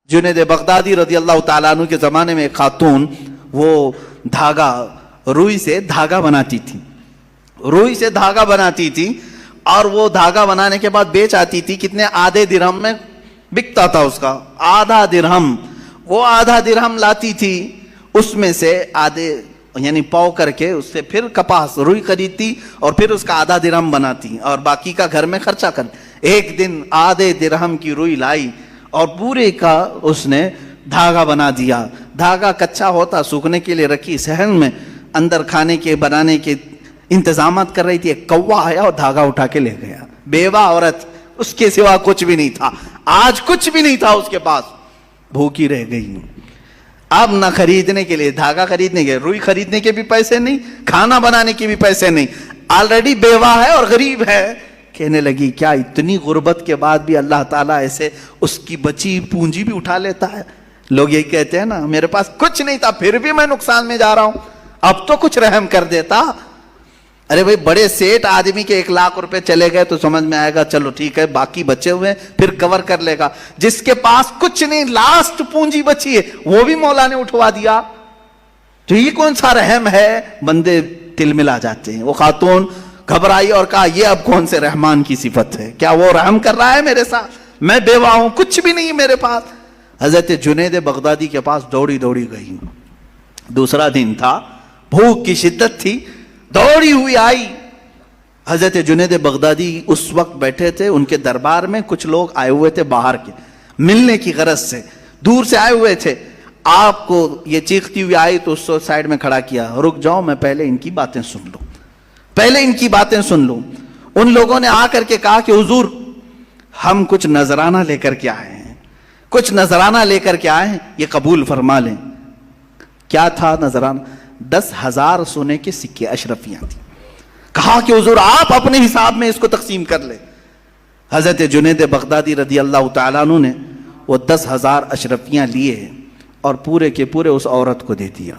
جنید بغدادی رضی اللہ تعالیٰ عنہ کے زمانے میں ایک خاتون وہ دھاگا روئی سے دھاگا بناتی تھی، روئی سے دھاگا بناتی تھی اور وہ دھاگا بنانے کے بعد بیچ آتی تھی، کتنے آدھے درہم میں بکتا تھا اس کا، آدھا درہم۔ وہ آدھا درہم لاتی تھی، اس میں سے آدھے یعنی پاؤ کر کے اس سے پھر کپاس روئی خریدتی اور پھر اس کا آدھا درہم بناتی اور باقی کا گھر میں خرچہ کر۔ ایک دن آدھے درہم کی روئی لائی اور پورے کا اس نے دھاگا بنا دیا۔ دھاگا کچا ہوتا، سوکھنے کے لیے رکھی صحن میں، اندر کھانے کے بنانے کے انتظامات کر رہی تھی، ایک کوا آیا اور دھاگا اٹھا کے لے گیا۔ بیوہ عورت، اس کے سوا کچھ بھی نہیں تھا، آج کچھ بھی نہیں تھا اس کے پاس، بھوکی رہ گئی۔ اب نہ خریدنے کے لیے دھاگا خریدنے کے، روئی خریدنے کے بھی پیسے نہیں، کھانا بنانے کے بھی پیسے نہیں، آلریڈی بیوہ ہے اور غریب ہے۔ کہنے لگی کیا اتنی غربت کے بعد بھی اللہ تعالیٰ ایسے اس کی بچی پونجی بھی اٹھا لیتا ہے؟ لوگ یہی کہتے ہیں نا، میرے پاس کچھ نہیں تھا پھر بھی میں نقصان میں جا رہا ہوں، اب تو کچھ رحم کر دیتا۔ ارے بھائی بڑے سیٹ آدمی کے 1,00,000 روپے چلے گئے تو سمجھ میں آئے گا چلو ٹھیک ہے، باقی بچے ہوئے پھر کور کر لے گا۔ جس کے پاس کچھ نہیں، لاسٹ پونجی بچی ہے، وہ بھی مولا نے اٹھوا دیا، تو یہ کون سا رحم ہے؟ بندے تل ملا جاتے ہیں۔ وہ خاتون گھبرائی اور کہا یہ اب کون سے رحمان کی صفت ہے؟ کیا وہ رحم کر رہا ہے میرے ساتھ؟ میں بیوہ ہوں، کچھ بھی نہیں میرے پاس۔ حضرت جنید بغدادی کے پاس دوڑی دوڑی گئی، دوسرا دن تھا، بھوک کی شدت تھی، دوڑی ہوئی آئی۔ حضرت جنید بغدادی اس وقت بیٹھے تھے، ان کے دربار میں کچھ لوگ آئے ہوئے تھے باہر کے، ملنے کی غرض سے دور سے آئے ہوئے تھے۔ آپ کو یہ چیختی ہوئی آئی تو اس کو سائڈ میں کھڑا کیا، رک جاؤ میں پہلے ان کی باتیں سن لوں، پہلے ان کی باتیں سن لوں۔ ان لوگوں نے آ کر کے کہا کہ حضور ہم کچھ نذرانہ لے کر کے آئے ہیں، کچھ نذرانہ لے کر کے آئے ہیں، یہ قبول فرما لیں۔ کیا تھا نذرانہ؟ 10,000 سونے کے سکے، اشرفیاں تھیں۔ کہا کہ حضور آپ اپنے حساب میں اس کو تقسیم کر لیں۔ حضرت جنید بغدادی رضی اللہ تعالیٰ عنہ نے وہ 10,000 اشرفیاں لیے اور پورے کے پورے اس عورت کو دے دیا۔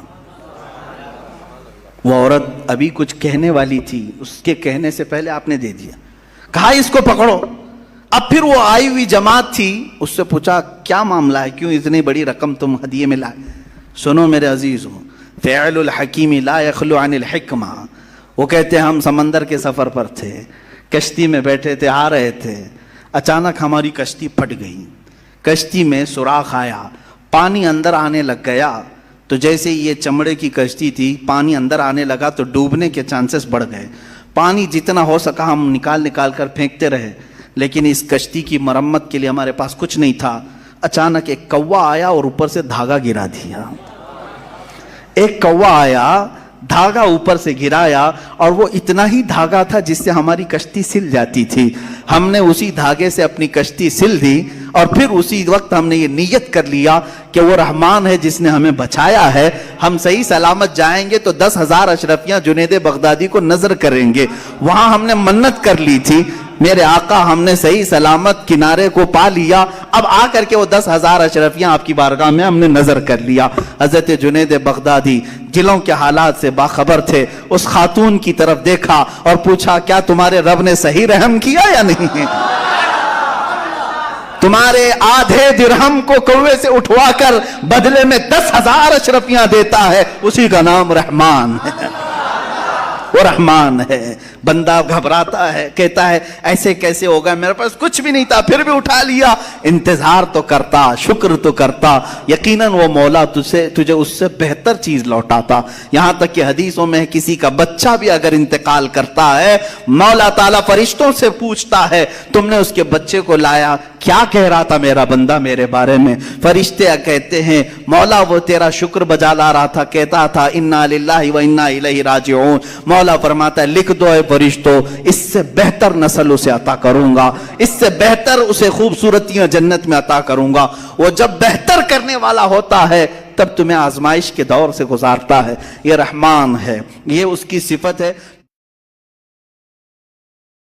وہ عورت ابھی کچھ کہنے والی تھی، اس کے کہنے سے پہلے آپ نے دے دیا۔ کہا اس کو پکڑو۔ اب پھر وہ آئی ہوئی جماعت تھی، اس سے پوچھا کیا معاملہ ہے، کیوں اتنی بڑی رقم تم ہدیے میں لائے؟ سنو میرے عزیزوں، فعل الحکیم لا یخلو عن الحکمہ۔ وہ کہتے ہیں ہم سمندر کے سفر پر تھے، کشتی میں بیٹھے تھے، آ رہے تھے، اچانک ہماری کشتی پھٹ گئی، کشتی میں سوراخ آیا، پانی اندر آنے لگ گیا، تو جیسے یہ چمڑے کی کشتی تھی، پانی اندر آنے لگا تو ڈوبنے کے چانسز بڑھ گئے۔ پانی جتنا ہو سکا ہم نکال نکال کر پھینکتے رہے، لیکن اس کشتی کی مرمت کے لیے ہمارے پاس کچھ نہیں تھا۔ اچانک ایک کوا آیا اور اوپر سے دھاگا گرا دیا۔ ایک کوا آیا، دھاگا اوپر سے گرایا، اور وہ اتنا ہی دھاگا تھا جس سے ہماری کشتی سل جاتی تھی۔ ہم نے اسی دھاگے سے اپنی کشتی سل دی اور پھر اسی وقت ہم نے یہ نیت کر لیا کہ وہ رحمان ہے جس نے ہمیں بچایا ہے، ہم صحیح سلامت جائیں گے تو 10,000 اشرفیاں جنید بغدادی کو نظر کریں گے۔ وہاں ہم نے منت کر لی تھی، میرے آقا ہم نے صحیح سلامت کنارے کو پا لیا، اب آ کر کے وہ 10,000 اشرفیاں آپ کی بارگاہ میں ہم نے نظر کر لیا۔ حضرت جنید بغدادی دلوں کے حالات سے باخبر تھے، اس خاتون کی طرف دیکھا اور پوچھا کیا تمہارے رب نے صحیح رحم کیا یا نہیں؟ تمہارے آدھے درہم کو کوے سے اٹھوا کر بدلے میں 10,000 اشرفیاں دیتا ہے، اسی کا نام رحمان ہے، وہ رحمان ہے۔ بندہ گھبراتا ہے، کہتا ہے ایسے کیسے ہوگا، میرے پاس کچھ بھی نہیں تھا پھر بھی اٹھا لیا۔ انتظار تو کرتا، شکر تو کرتا، یقیناً وہ مولا تجھے اس سے بہتر چیز لوٹاتا۔ یہاں تک کہ حدیثوں میں کسی کا بچہ بھی اگر انتقال کرتا ہے، مولا تعالیٰ فرشتوں سے پوچھتا ہے تم نے اس کے بچے کو لایا، کیا کہہ رہا تھا میرا بندہ میرے بارے میں؟ فرشتے کہتے ہیں مولا وہ تیرا شکر بجا لا رہا تھا، کہتا تھا انا للہ و انا الیہ راجعون۔ مولا فرماتا ہے لکھ دو اے فرشتو، اس سے بہتر نسل اسے عطا کروں گا، اس سے بہتر اسے خوبصورتیاں جنت میں عطا کروں گا۔ وہ جب بہتر کرنے والا ہوتا ہے تب تمہیں آزمائش کے دور سے گزارتا ہے، یہ رحمان ہے، یہ اس کی صفت ہے۔